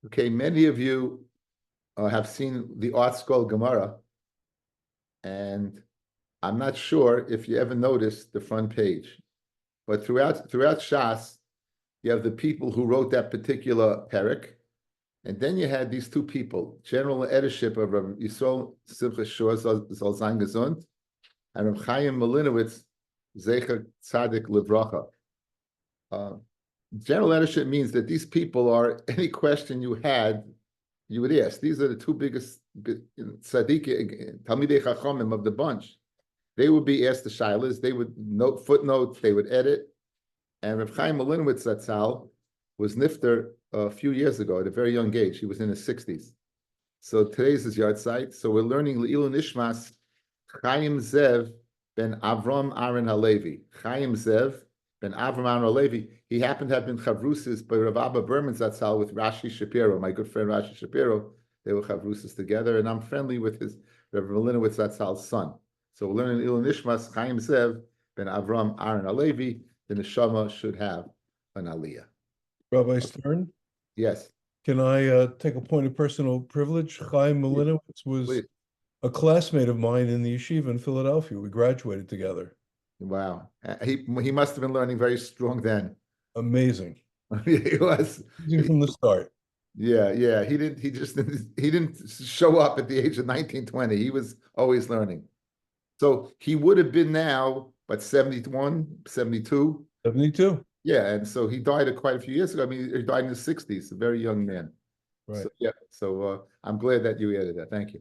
Okay, many of you have seen the Art Scroll Gemara, and I'm not sure if you ever noticed the front page, but throughout Shas, you have the people who wrote that particular perek, and then you had these two people, general editorship of Rabbi Yisrael Simcha Shor Zal Sein Gesund, and Rabbi Chaim Malinowitz Zecher Tzadik Livracha. General editorship means that these people are, any question you had, you would ask. These are the two biggest tzaddik, Talmidei Chachamim of the bunch. They would be asked the shilas, they would note footnotes, they would edit. And Reb Chaim Malinowitz Zatzal was nifter a few years ago at a very young age. He was in his 60s. So today's his yard site. So we're learning Le'ilu Nishmas Chaim Zev ben Avram Aaron Halevi. Chaim Zev ben Avram Aaron Halevi. He happened to have been chavrusis by Rav Abba Berman Zatzal with Rashi Shapiro, my good friend Rashi Shapiro. They were chavrusis together, and I'm friendly with his Reb Malinowitz Zatzal's son. So we're learning Le'ilu Nishmas Chaim Zev ben Avram Aaron Halevi. The neshama should have an aliyah. Rabbi Stern? Yes. Can I take a point of personal privilege? Chaim Malinowitz was a classmate of mine in the yeshiva in Philadelphia. We graduated together. Wow. He must have been learning very strong then. Amazing. He was. From the start. Yeah. He didn't show up at the age of 19, 20. He was always learning. So he would have been now, but 71, 72? 72. Yeah, and so he died quite a few years ago. I mean, he died in his 60s, a very young man. Right. So, yeah, so I'm glad that you added that. Thank you.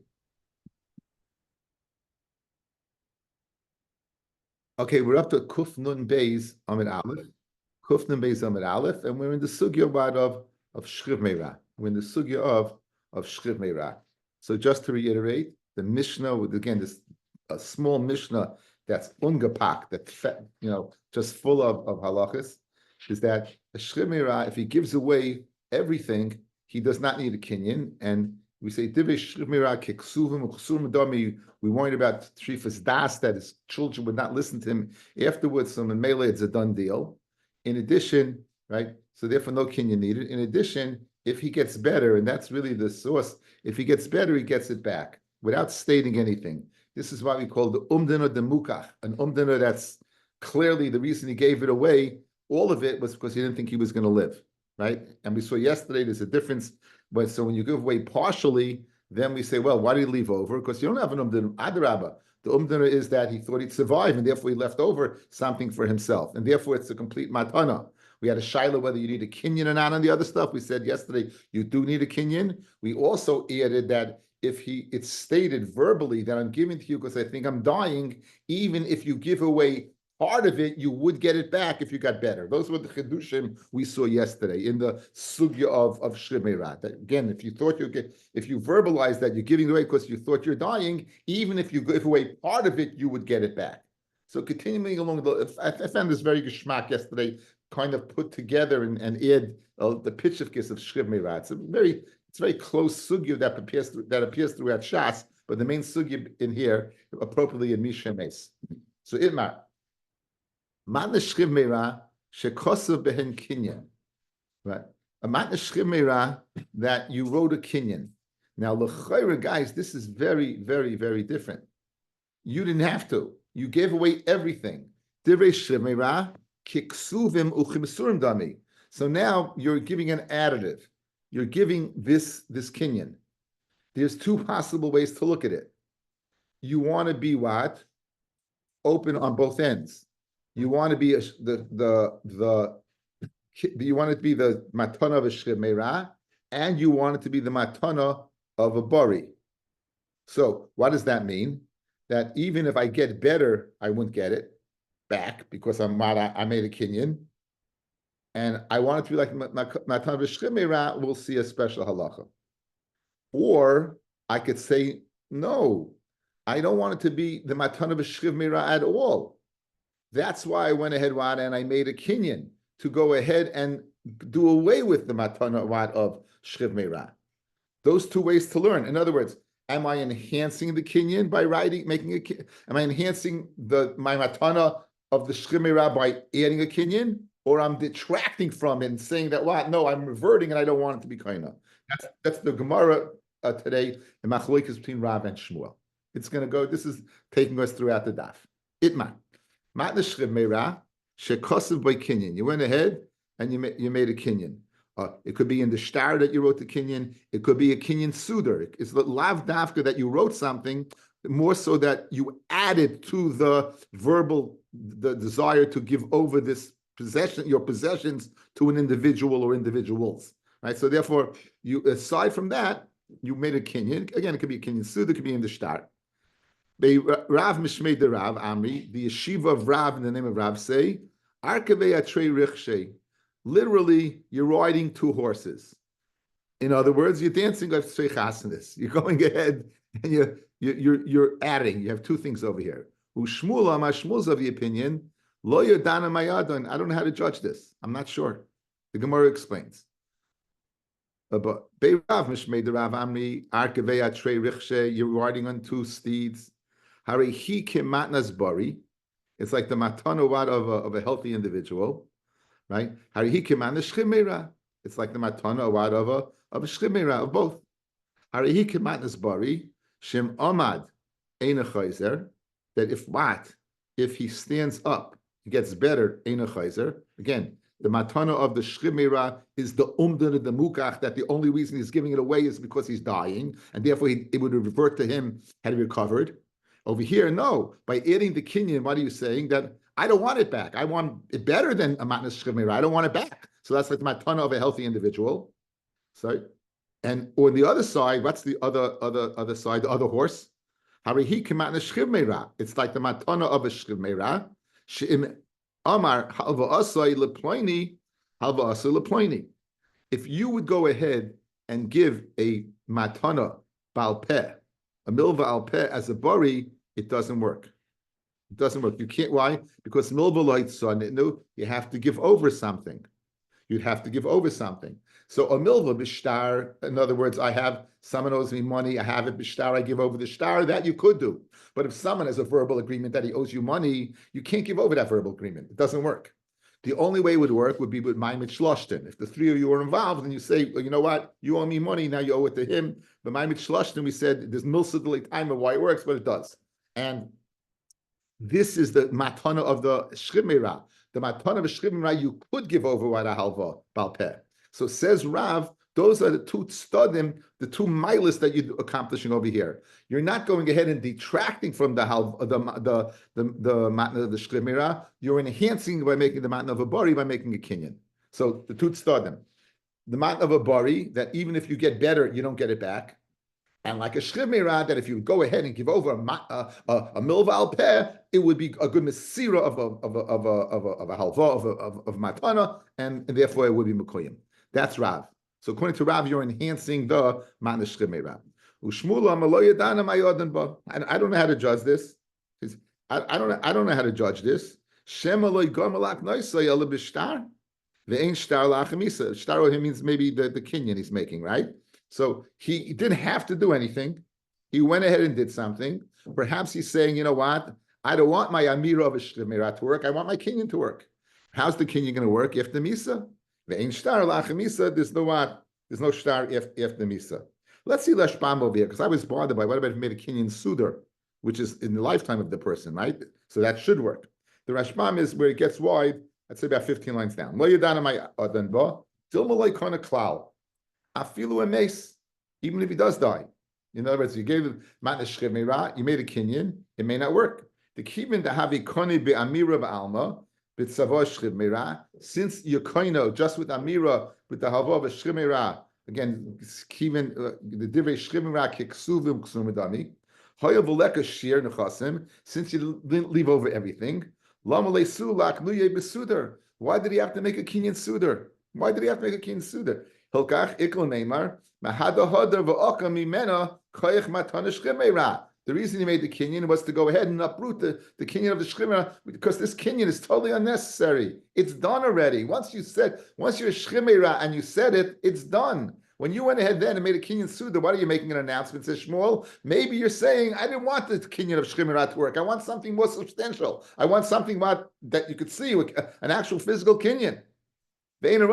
Okay, we're up to Kuf Nun Beis Amid Aleph. Kuf Nun Beis Amid Aleph, and we're in the sugya of Shriv Meirah. We're in the sugya of Shriv Meirah. So just to reiterate, the Mishnah, with again, this a small Mishnah that's ungepakt, that's just full of halachas, is that a Shriv Meirah, if he gives away everything, he does not need a kinyan. And we say, Divrei Shriv Meirah keksuvim u'chsurim adami. We worried about Trifas Das, that his children would not listen to him afterwards. So in Mele, it's a done deal. In addition, right, so therefore no kinyan needed. In addition, if he gets better, and that's really the source, if he gets better, he gets it back without stating anything. This is why we call the umdana de mukach, an umdana that's clearly the reason he gave it away. All of it was because he didn't think he was going to live, right? And we saw yesterday there's a difference. But so when you give away partially, then we say, well, why did he leave over? Because you don't have an umdana. Adarabba. The umdana is that he thought he'd survive, and therefore he left over something for himself, and therefore it's a complete matana. We had a shaila whether you need a kinyan or not on the other stuff. We said yesterday you do need a kinyan. We also added that if it's stated verbally that I'm giving to you because I think I'm dying, even if you give away part of it, you would get it back if you got better. Those were the chedushim we saw yesterday in the sugya of Shriv Meirah. Again, if you verbalize that you're giving away because you thought you're dying, even if you give away part of it, you would get it back. So continuing along, I found this very geschmack yesterday, kind of put together and add the pitchivkis of Shriv Meirah. It's very close sugya that appears throughout Shas, but the main sugya in here appropriately in Mishemes. So Itmar, man Shriv Meirah shekosav behen kinyan, right? A man Shriv Meirah that you wrote a kinyan. Now l'chayra, guys, this is very, very, very different. You didn't have to. You gave away everything. Divrei Shriv Meirah kiksuvim uchimsurim dami. So now you're giving an additive. You're giving this kinyan. There's two possible ways to look at it. You want to be what? Open on both ends. You want to be you want it to be the matana of a Shriv Meirah, and you want it to be the matana of a bari. So what does that mean? That even if I get better, I wouldn't get it back because I made a kinyan. And I want it to be like Matan V'Shriv Meirah, we'll see a special halacha. Or I could say, no, I don't want it to be the Matan V'Shriv Meirah at all. That's why I went ahead and I made a kinyan to go ahead and do away with the Matan of Shriv Meirah. Those two ways to learn. In other words, am I enhancing the kinyan by making a? Am I enhancing my Matana of the Shriv Meirah by adding a kinyan? or I'm detracting from it and saying that what? No, I'm reverting and I don't want it to be kaina. That's the Gemara today in Machlokes between Rav and Shmuel. It's going to go. This is taking us throughout the daf. Itman, matna shchiv meira shekosav by kinyan. You went ahead and you made a kinyan. It could be in the star that you wrote the kinyan. It could be a kinyan suder. It's the lav dafka that you wrote something, more so that you added to the verbal, the desire to give over this possession, your possessions, to an individual or individuals. Right. So therefore, you aside from that, you made a kinyan. Again, it could be a kinyan suder. It could be in the star. Rav Mishmei de Rav Amri, the yeshiva of Rav in the name of Rav say, Arkavei atrei richshei. Literally, you're riding two horses. In other words, you're dancing like Tzrei Chasanis. You're going ahead and you're adding. You have two things over here. Ushmula, my Shmul's of the opinion, Lo Yodana Mayadon. I don't know how to judge this. I'm not sure. The Gemara explains. But Rav Mishmei de Rav Amri, Arkavei atrei richshei. You're riding on two steeds. Harehi kematnas bari. It's like the matanawat of a healthy individual. Right? It's like the matana awad of a shchimera, of both. Harihi kematnas bari shem amad eina chayzer. That if he stands up, he gets better eina chayzer. Again, the matana of the shchimera is the umdan of the mukach. That the only reason he's giving it away is because he's dying, and therefore it would revert to him had he recovered. Over here, no. By adding the kinyan, what are you saying? That I don't want it back. I want it better than a matnas shchimera. I don't want it back. So that's like the matana of a healthy individual. So, and on the other side, what's the other side? The other horse. Harihi kematnas shchimera. It's like the matana of a shchimera. She'im amar halva asay leploini, halva asay leploini. If you would go ahead and give a matana balpeh, a milva al peh as a bari, it doesn't work. It doesn't work. You can't. Why? Because milva light son, you have to give over something. You'd have to give over something. So a milva b'shtar, in other words, I have someone owes me money, I have it b'shtar, I give over the shtar, that you could do. But if someone has a verbal agreement that he owes you money, you can't give over that verbal agreement. It doesn't work. The only way it would work would be with Maimet Shloshtin. If the three of you are involved and you say, well, you know what, you owe me money, now you owe it to him. But Maimet Shloshtin, we said there's milsadili time of why it works, but it does. And this is the matana of the shchimera. The matana of the shchimera, you could give over what a halva balpeh. So says Rav, those are the two studim, the two milas that you're accomplishing over here. You're not going ahead and detracting from the matna of the shchimera. You're enhancing by making the matna of a bari by making a kinyan. So the two studim, the matna of a bari, that even if you get better, you don't get it back. And like a shchimera, that if you go ahead and give over a milva al peh, it would be a good mesira of a halva of matana, and therefore it would be mekoyim. That's Rav. So according to Rav, you're enhancing the matna shchimera. Ushmula maloy yadana mayodan ba. I don't know how to judge this. I don't know how to judge this. Shem aloy gomalak noisay ala b'shtar ve'ein shtar la'achamisa. Shtar means maybe the kinyan he's making, right? So he didn't have to do anything. He went ahead and did something. Perhaps he's saying, you know what? I don't want my amira of a shchimera to work. I want my kinyan to work. How's the kinyan going to work? If the misa, ve'ein shtar la'achamisa. There's no what? There's no shtar if the misa. Let's see Lashbam over here, because I was bothered by what about if he made a kinyan suder, which is in the lifetime of the person, right? So that should work. The Rashbam is where it gets wide. I'd say about 15 lines down. Lo yadana my adan ba dilma loikona klal afilu emes, even if he does die. In other words, you gave him matna shchimera, you made a kinyan, it may not work. The kivin to have a koni be amira ba'alma b'tzavo shchimera, since you're koino just with amira with the hava of shchimera. Again, kivin the divrei shchimera kiksuvim ksumidami. Hoya v'leka shir nechasim, since you didn't leave over everything. Lama leisu lak nuye besuder. Why did he have to make a kinyan suder? Why did he have to make a kinyan suder? Hilkach iklo neimar mahada hadar v'oka mimena koyach matana shchimera. The reason he made the kinyan was to go ahead and uproot the kinyan of the shchimera, because this kinyan is totally unnecessary. It's done already. Once you're a shchimera and you said it, it's done. When you went ahead then and made a kinyan suda, what are you making an announcement? Says Shmuel, maybe you're saying, I didn't want the kinyan of Shchimera to work. I want something more substantial. I want something that you could see, an actual physical kinyan. I don't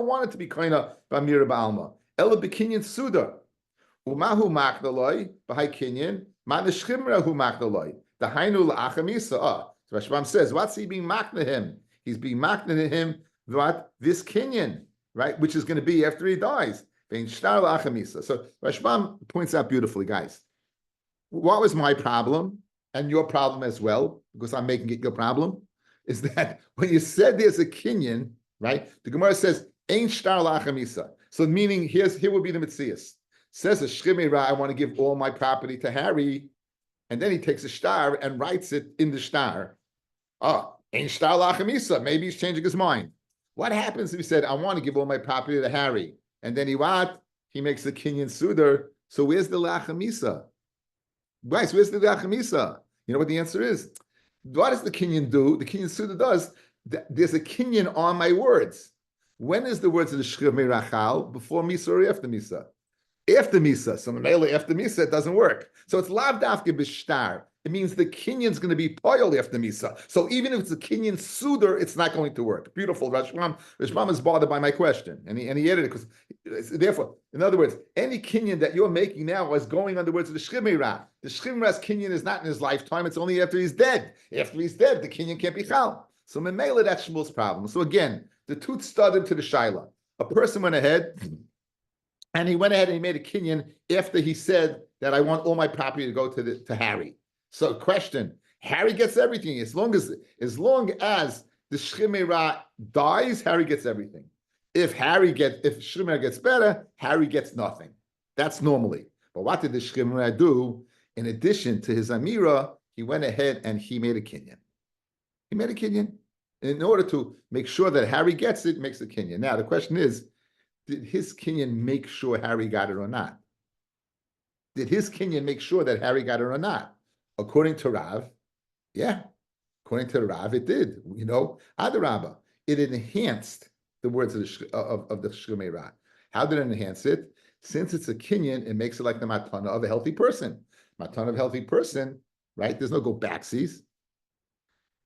want it to be kind of b'amira ba'alma. Ela b'kinyan suda. Umahu makdaloi b'hai kinyan. Ma neshchimra hu makdaloi. The hainu la'achamisa. So Rashbam says, what's he being makna him? He's being makna to him what this kinyan, right? Which is going to be after he dies. So Rashbam points out beautifully, guys. What was my problem and your problem as well, because I'm making it your problem, is that when you said there's a kinyan, right? The Gemara says, Ein shtar la'achamisa. So meaning, here would be the Metzias. Says a shchimera, I want to give all my property to Harry, and then he takes a shtar and writes it in the shtar. Ein shtar la'achamisa. Maybe he's changing his mind. What happens if he said, I want to give all my property to Harry, and then he makes the kinyan sudar. So where's the la'achamisa? Guys, where's the la'achamisa? You know what the answer is? What does the kinyan do? The kinyan suda does. There's a kinyan on my words. When is the words of the shchiv mirachal? Before misa or after misa? After misa. So after misa, it doesn't work. So it's lav dafke b'shtar. It means the kinyan's going to be poil after misa. So even if it's a kinyan sudar, it's not going to work. Beautiful. Rashbam is bothered by my question, and he added it because therefore, in other words, any kinyan that you're making now is going on the words of the shchimera. The shchimera's kinyan is not in his lifetime; it's only after he's dead. After he's dead, the kinyan can't be chal. So memela, that's Shmuel's problem. So again, the tooth studied to the shaila. A person went ahead, and he went ahead and he made a kinyan after he said that I want all my property to go to Harry. So question, Harry gets everything. As long as the Shchimera dies, Harry gets everything. If Shchimera gets better, Harry gets nothing. That's normally. But what did the Shchimera do? In addition to his Amira, he went ahead and he made a kinyan. He made a kinyan. In order to make sure that Harry gets it, makes a kinyan. Now the question is, did his kinyan make sure Harry got it or not? Did his kinyan make sure that Harry got it or not? According to Rav, yeah. According to Rav, it did. Adarabba, it enhanced the words of the Shchimera. How did it enhance it? Since it's a kinyan, it makes it like the matana of a healthy person. Matana of a healthy person, right? There's no go backsies.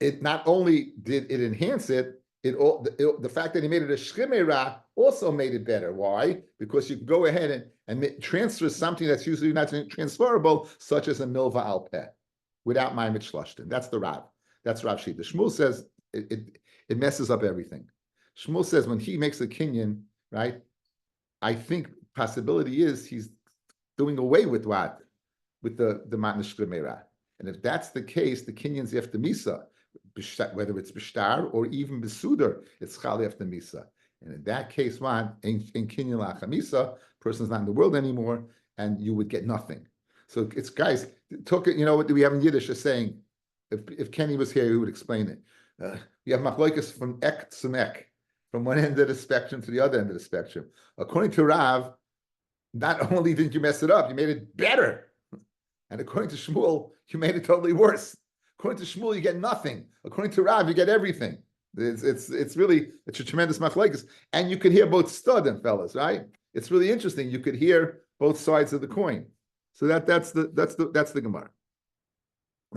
It not only did it enhance it, the fact that he made it a Shchimera also made it better. Why? Because you can go ahead and transfer something that's usually not transferable, such as a milva al peh, without ma'amid shloshtin. That's the Rav. That's Rav Shita. Shmuel says it messes up everything. Shmuel says when he makes a kinyan, right? I think possibility is he's doing away with what? With the matna shchimera. And if that's the case, the kinyan's after misa, whether it's b'shtar or even b'sudar, it's chali after misa. And in that case, what? In kinyan la'achamisa, person's not in the world anymore, and you would get nothing. So it's, guys, talk. What do we have in Yiddish? A saying. If Kenny was here, he would explain it. You have machloikas from ek to ek, from one end of the spectrum to the other end of the spectrum. According to Rav, not only didn't you mess it up, you made it better. And according to Shmuel, you made it totally worse. According to Shmuel, you get nothing. According to Rav, you get everything. It's really a tremendous machlekes, and you could hear both studim, fellas, right? It's really interesting. You could hear both sides of the coin. So that's the Gemara.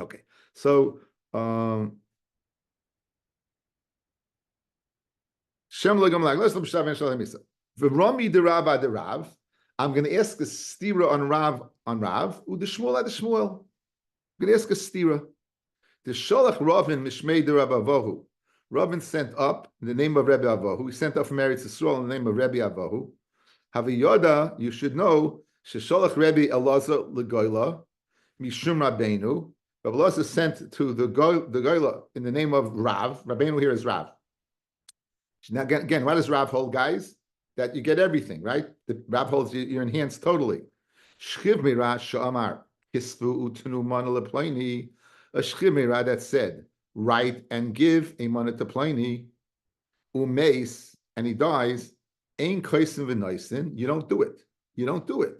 Okay, so Shem legam lag. Let's look at Shavin V'Rami de Rabba de Rav. I'm going to ask a stira on Rav. U de Shmuel de Shmuel. I'm going to ask a stira. The Sholach Ravin Mishmei de Rabba Avohu. Ravin sent up in the name of Rebbe Avohu. He sent up from Eretz Yisrael in the name of Rebbe Avohu. Haviyoda, you should know, Shesholach Rebbe Elazar Legoila Mishum Rabbeinu. Rabbi Elazar sent to the Goila in the name of Rav. Rabbeinu here is Rav. Now again, what does Rav hold, guys? That you get everything, right? The Rav holds you're enhanced totally. Shchiv Mira Sha'amar Hisvu Utenu Mana Leplaini. A Shchiv Mira that said, write and give a money to Pliny, umeis, and he dies, ein koisin v'noisin, you don't do it. You don't do it.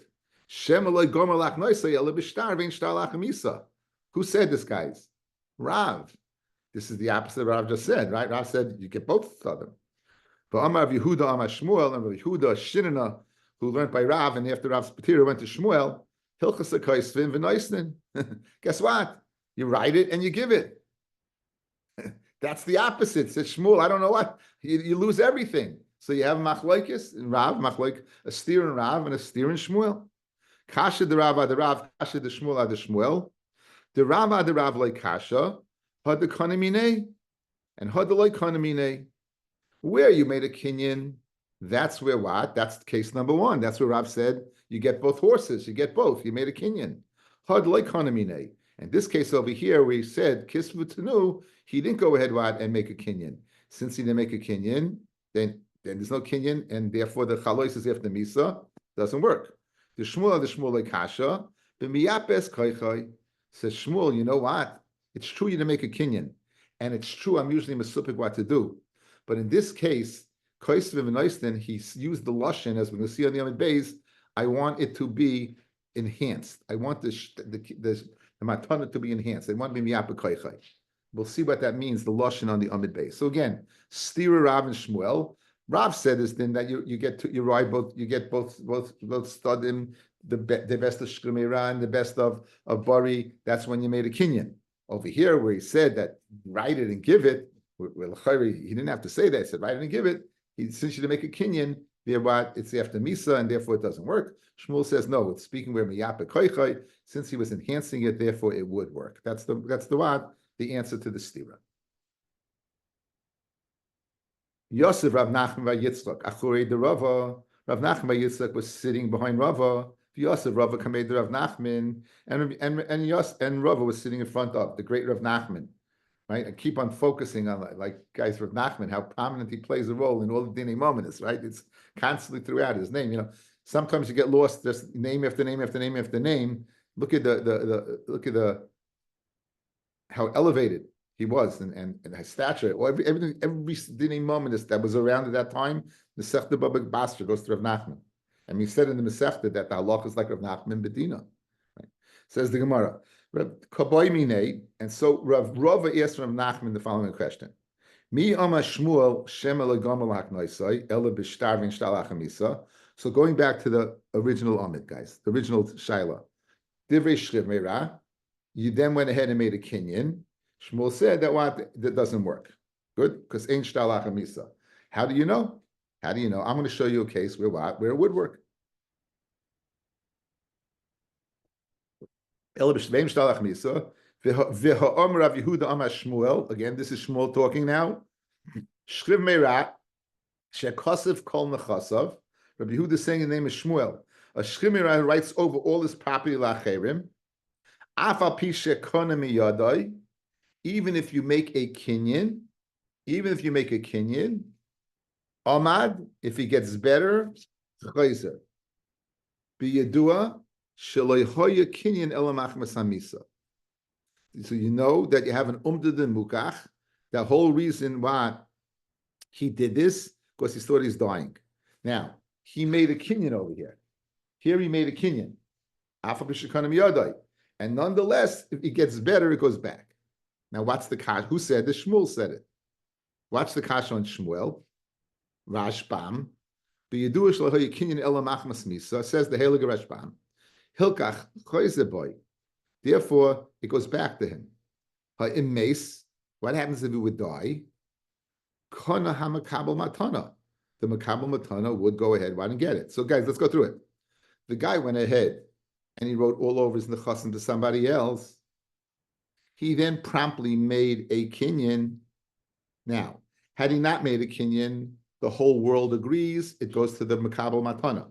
Shem aloi gomer lach noisei, ele b'shtar v'ein shtar lach amisa. Who said this, guys? Rav. This is the opposite of what Rav just said, right? Rav said, you get both of them. But Amar Rav Yehuda, Amar Shmuel, and Rav Yehuda Shinana, who learned by Rav, and after Rav's Patira went to Shmuel, Hilchas HaKaisvin v'Noisnin. Guess what? You write it and you give it. That's the opposite. Says Shmuel, I don't know what. You lose everything. So you have Machlokes and Rav, Machlok, a steer and Rav, and a steer and Shmuel. Kasha the Rav ad the Rav, Kasha the Shmuel ad the Shmuel. The Rav ad the Rav like Kasha, had the Kanamine, and had the like Kanamine. Where you made a kinyan, that's where what? That's case number one. That's where Rav said you get both horses. You get both. You made a kinyan. Had like Kanamine. And this case over here, where he said Kisvu Tanu, he didn't go ahead and make a kinyan. Since he didn't make a kinyan, then there's no kinyan, and therefore the chalois is after misa doesn't work. The Shmuel like Kasha, the miyapes kaichai says Shmuel. You know what? It's true you didn't make a kinyan, and it's true I'm usually masupik what to do, but in this case, Kaisvim and Oisten, he used the lashon as we're going to see on the Amid Beis. I want it to be enhanced. I want the matana to be enhanced. I want to be miyapes kaichai. We'll see what that means. The lashon on the Amid Beis. So again, Stira Rav and Shmuel. Rav said is then that you get to you write both, you get both studim, the best of Shkrimera and the best of Bari. That's when you made a kinyan. Over here where he said that write it and give it, well, he didn't have to say that. He said write it and give it. Since you to make a kinyan, thereby it's after misa and therefore it doesn't work. Shmuel says no. It's speaking where miyapeh koichai. Since he was enhancing it, therefore it would work. That's the what the answer to the stira. Yosef Rav Nachman by Yitzchak. Achurei the Rava. Rav Nachman by Yitzchak was sitting behind Rava. Yosef Rava kamed Rav Nachman, and Rava was sitting in front of the great Rav Nachman. Right, and keep on focusing on like guys Rav Nachman, how prominent he plays a role in all the dinei moments. Right, it's constantly throughout his name. You know, sometimes you get lost just name after name after name after name. Look at the how elevated he was and his stature. Every dinei moment that was around at that time, the Masechta Baba Basra goes to Rav Nachman. And we said in the Masechta that the halach is like Rav Nachman Bedina. Right? Says the Gemara. And so Rava asked Rav Nachman the following question. Mi ama Shmuel Shem Elagamal Haknoisai Ela B'Shtarvin Shtalach Hamisa. So going back to the original Amid, guys, the original Shaila. Divrei Shriv Meira. You then went ahead and made a kinyan. Shmuel said that doesn't work. Good, because ain't Shtalach Hamisa. How do you know? How do you know? I'm going to show you a case where it would work. Again, this is Shmuel talking now. Shriv Meira, Shekosef Kol Nechasav. Rabbi Yehuda is saying the name is Shmuel. A Shriv Meira writes over all his property lacherim. Afal pi shekona miyadai. Even if you make a kinyan, Amad, if he gets better, chayzer. Biyadua, shaloyhoya kinyan elamach masamisa. So you know that you have an umdadin mukach. The whole reason why he did this, because he thought he's dying. Now, he made a kinyan over here. Here he made a kinyan. Afa b'shekanim yadai. And nonetheless, if it gets better, it goes back. Now, what's the kash? Who said this? Shmuel said it. Watch the kash on Shmuel. Rashbam. B'yeduah shlohoy kinyan elamach masmisa, says the Heilige Rashbam. Hilkach choyzeboy. Therefore, it goes back to him. In mace, what happens if he would die? Kona hamakabel matana. The makabel matana would go ahead and get it. So, guys, let's go through it. The guy went ahead and he wrote all over his nechasim to somebody else. He then promptly made a kinyan. Now, had he not made a kinyan, the whole world agrees it goes to the makabel matana.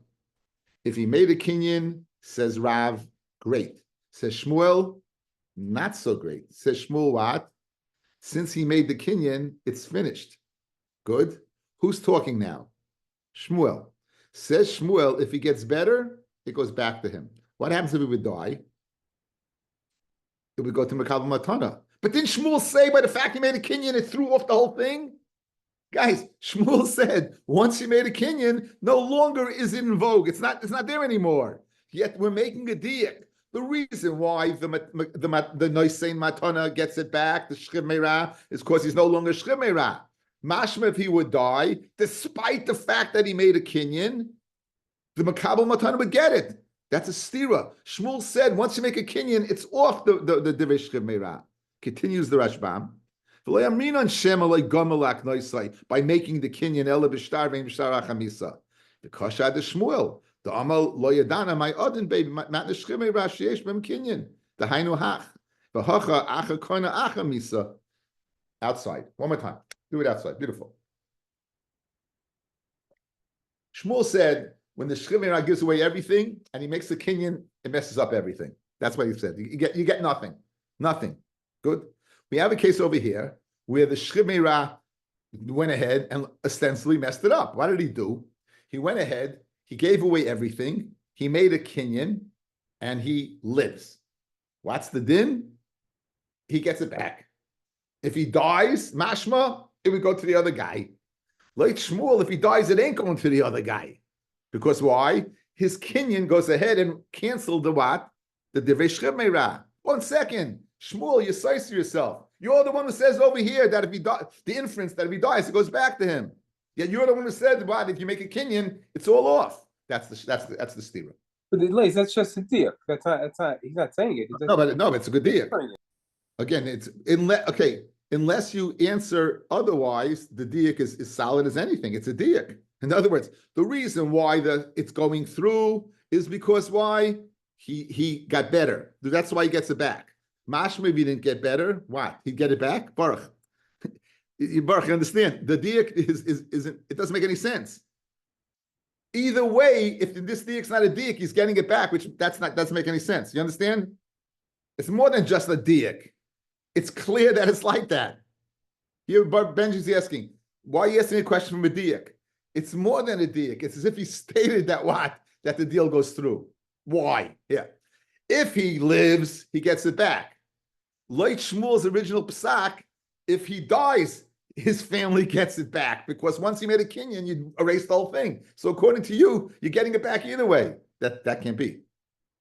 If he made a kinyan, says Rav, great. Says Shmuel, not so great. Says Shmuel, what? Since he made the kinyan, it's finished. Good. Who's talking now? Shmuel. Says Shmuel, if he gets better, it goes back to him. What happens if he would die? It would go to Makabel Matana. But didn't Shmuel say by the fact he made a kinyan, it threw off the whole thing? Guys, Shmuel said, once you made a kinyan, no longer is it in vogue. It's not there anymore. Yet we're making a diak. The reason why the Noisein Matana gets it back, the Shriv Meira, is because he's no longer Shriv Meira. Mashma, if he would die, despite the fact that he made a kinyan, the Makabal Matana would get it. That's a stira. Shmuel said, once you make a kinyan, it's off the Divrei Shchiv Meirah. Continues the Rashbam. By making the kinyan Ela B'shtar Ve'im B'shtar Achamisa. The Kashad the Shmuel. The Amal Lo Yadana, my Odin baby, Matna Shchiv Meirah Sheyesh B'm kinyan. The Hainu Hach. V'hocha Acha Koina Achamisa. Outside. One more time. Do it outside. Beautiful. Shmuel said, when the Shchiv Meirah gives away everything and he makes the kinyan, it messes up everything. That's what he said. You get nothing. Nothing. Good. We have a case over here where the Shchiv Meirah went ahead and ostensibly messed it up. What did he do? He went ahead, he gave away everything, he made a kinyan, and he lives. What's the din? He gets it back. If he dies, mashma, it would go to the other guy. Like Shmuel, if he dies, it ain't going to the other guy. Because why? His kinyan goes ahead and canceled the what? The Divrei Shchiv Meirah. 1 second. Shmuel, you size to yourself. You're the one who says over here that if he dies, the inference that if he dies, it goes back to him. Yet you're the one who said, what, if you make a kinyan, it's all off. That's the stira. But at least that's just a diak. That's not. He's not saying it. No, but it's a good diak. Again, it's unless you answer otherwise, the diak is solid as anything. It's a diak. In other words, the reason why it's going through is because why he got better. That's why he gets it back. Mashma, if he didn't get better, what? He'd get it back? Baruch. Baruch, you understand? The diak isn't, it doesn't make any sense. Either way, if this diak's not a diak, he's getting it back, which doesn't make any sense. You understand? It's more than just a diak. It's clear that it's like that. Here, Benji's asking, why are you asking a question from a diak? It's more than a diak. It's as if he stated that the deal goes through. Why? Yeah. If he lives, he gets it back. Like Shmuel's original Pesach, if he dies, his family gets it back because once he made a kinyan, you erase the whole thing. So according to you, you're getting it back either way. That can't be.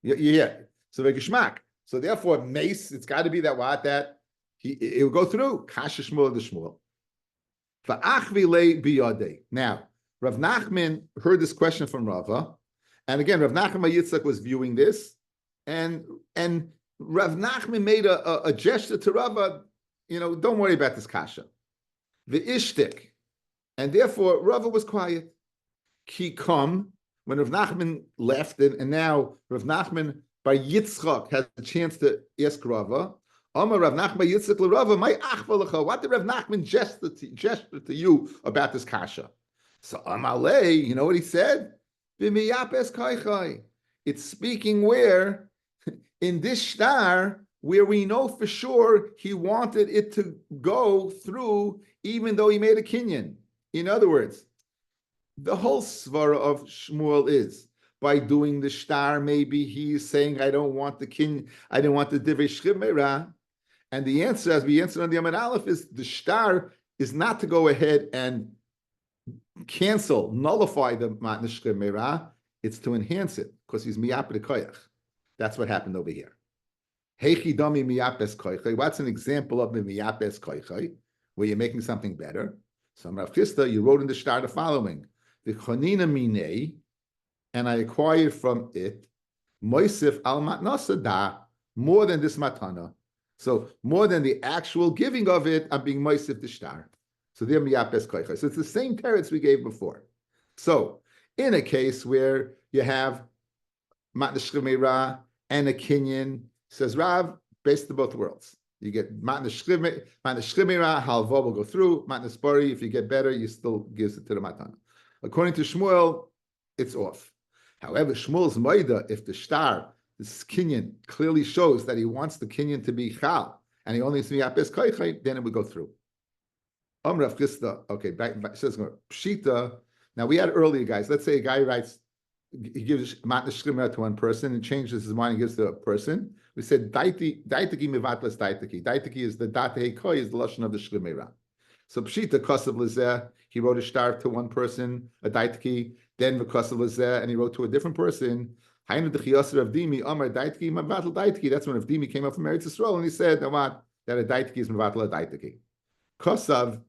Yeah. So very geschmack. So therefore, mace, it's got to be that it will go through. Kasha Shmuel the Shmuel. Now, Rav Nachman heard this question from Rava, and again, Rav Nachman Yitzchak was viewing this, and Rav Nachman made a gesture to Rava, don't worry about this kasha. The ishtik. And therefore, Rava was quiet. Ki come, when Rav Nachman left, and now Rav Nachman by Yitzchak has a chance to ask Rava, Amar Rav Nachman by Yitzchak Rava, my achvalacha, what did Rav Nachman gesture to you about this kasha? So Amalei, you know what he said? V'miyapes kaichai. It's speaking where, in this shtar, where we know for sure he wanted it to go through, even though he made a kinyan. In other words, the whole svara of Shmuel is, by doing the shtar, maybe he's saying, I don't want the kinyan, I don't want the divrei shchiv meirah. And the answer, as we answered on the Amid Aleph, is the shtar is not to go ahead and cancel, nullify the matna shchiv meirah, it's to enhance it, because he's miyap koyach. That's what happened over here. Heichidami miyapes koychay. What's an example of the miyapes koychay, where you're making something better? So Rav Chisda, you wrote in the shtar the following: the chonina minei, and I acquired from it moisif al matnasa da, more than this matana. So more than the actual giving of it, I'm being moisif the shtar. So they're miyapes koychay. So it's the same teretz we gave before. So in a case where you have matna shchiv meirah and a kinyan, says Rav, based on both worlds. You get matna shchiv meirah, halva will go through. Matna spari, if you get better, you still gives it to the matana. According to Shmuel, it's off. However, Shmuel's maida, if the shtar, this kinyan, clearly shows that he wants the kinyan to be chal, and he only needs to be apes koichay, then it would go through. Rav Chisda, okay, back says pshita. Now we had earlier guys. Let's say a guy writes, he gives matna shchimah to one person and changes his mind and gives to a person. We said daitiki mivatlas daitiki. Daitiki is the datei koi, is the lashon of the shchimah. So pshita kosav lezeh, he wrote a shtar to one person, a daitiki, then the kosav lezeh, and he wrote to a different person. Hainu dechiyaser of dimi amar daitiki mivatal daitiki. That's when Avdimi came up from Eretz Yisrael and he said, no, what, that a daitiki is mivatal a daitiki. Kosav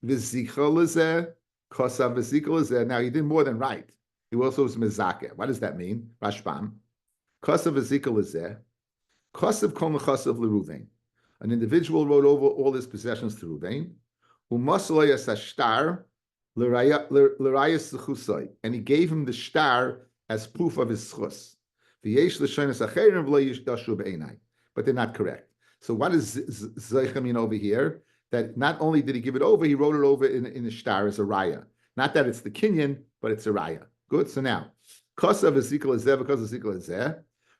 v'zichol lezeh, kosav v'zichol lezeh. Now he did more than right. He also was mezakeh. What does that mean? Rashbam. Kosav v'zichol lezeh. Kosav kol nechasav l'Ruvain. An individual wrote over all his possessions to Ruvain. U'masaloyas hashtar l'rayas zechusai. And he gave him the shtar as proof of his schus. V'yesh l'shonas acherim v'lo yishdashu b'einai. But they're not correct. So what does Zeicha mean over here? That not only did he give it over, he wrote it over in the shtar as a raya. Not that it's the kinyan, but it's a raya. Good. So now, kosav v'zikol ezeh because v'zikol ezeh.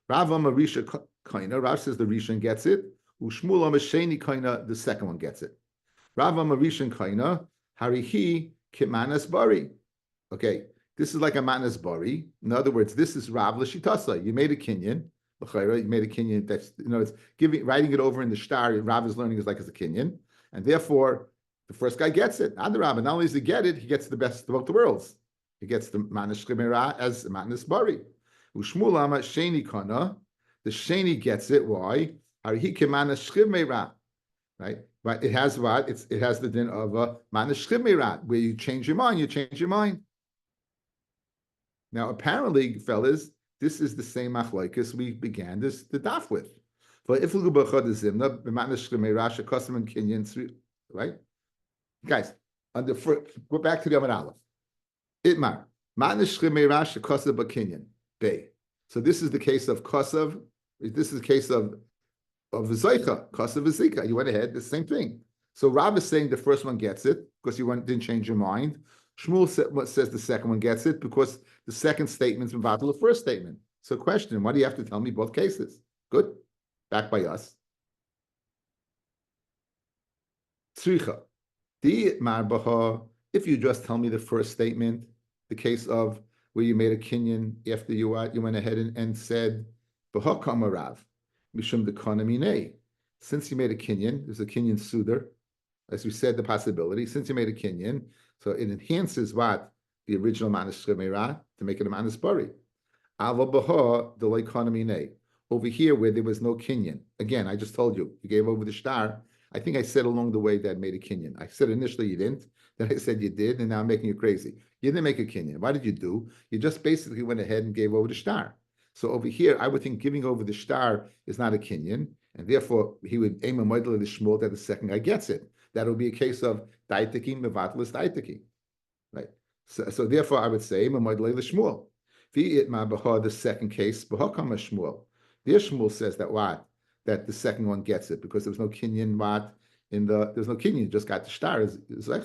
Rav Amarisha kaina. Rav says the Rishon gets it. Ushmul Amasheni kaina. The second one gets it. Rav Amarisha kaina. Harihi kitmanas bari. Okay, this is like a manas bari. In other words, this is Rav l'shitasa. You made a kinyan. You made a kinyan. That's it's writing it over in the shtar. Rav is learning is like as a kinyan, and therefore the first guy gets it. Adarabba. Not only does he get it, he gets the best of both the worlds. He gets the manas shemera as manas bari. Ushmul ama sheni kana. The sheni gets it. Why? Harihi kemanas shemera. Right? But it has what? It has the din of a manas shemera, where you change your mind. You change your mind. Now, apparently, fellas, this is the same machlokes we began the daf with. Right? Guys, go back to the Amar Aleph. Itmar. So this is the case of Kosav. This is the case of Zeicha, Kosav Zika. You went ahead, the same thing. So Rav is saying the first one gets it because you didn't change your mind. Shmuel says the second one gets it because the second statement's about the first statement. So question, why do you have to tell me both cases? Good. Back by us. Tzricha. If you just tell me the first statement, the case of where you made a kinyan after you went ahead and said, Rav, Mishum de since you made a kinyan, there's a kinyan sudar, as we said, the possibility, since you made a kinyan, so it enhances what? The original manas shemera to make it a manas bari. Over here, where there was no kinyan, again, I just told you, you gave over the shtar. I think I said along the way that made a kinyan. I said initially you didn't, then I said you did, and now I'm making you crazy. You didn't make a kinyan. What did you do? You just basically went ahead and gave over the shtar. So over here, I would think giving over the shtar is not a kinyan, and therefore he would aim a model of the shmuel that the second guy gets it. That would be a case of daitaki mevatlis daitaki, right? So therefore, I would say aim a model of the shmuel. The second case, b'hakam shmuel. The Shmuel says that what? That the second one gets it because there was no kinyan what there's no kinyan, you just got the shtar is like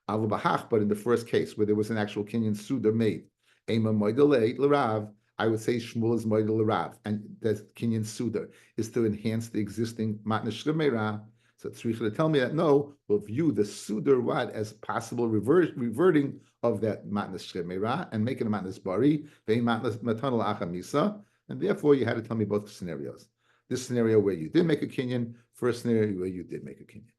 but in the first case where there was an actual kinyan suda made, ema moidele l'rav, I would say Shmuel is moidele l'rav, and the kinyan suda is to enhance the existing matna shemera. So tzricha to tell me that no, we'll view the suda what as possible reverting of that matna shemera and make it a matna bari, vein matna matanal achamisa. And therefore, you had to tell me both scenarios. This scenario where you did make a kinyan, first scenario where you did make a kinyan.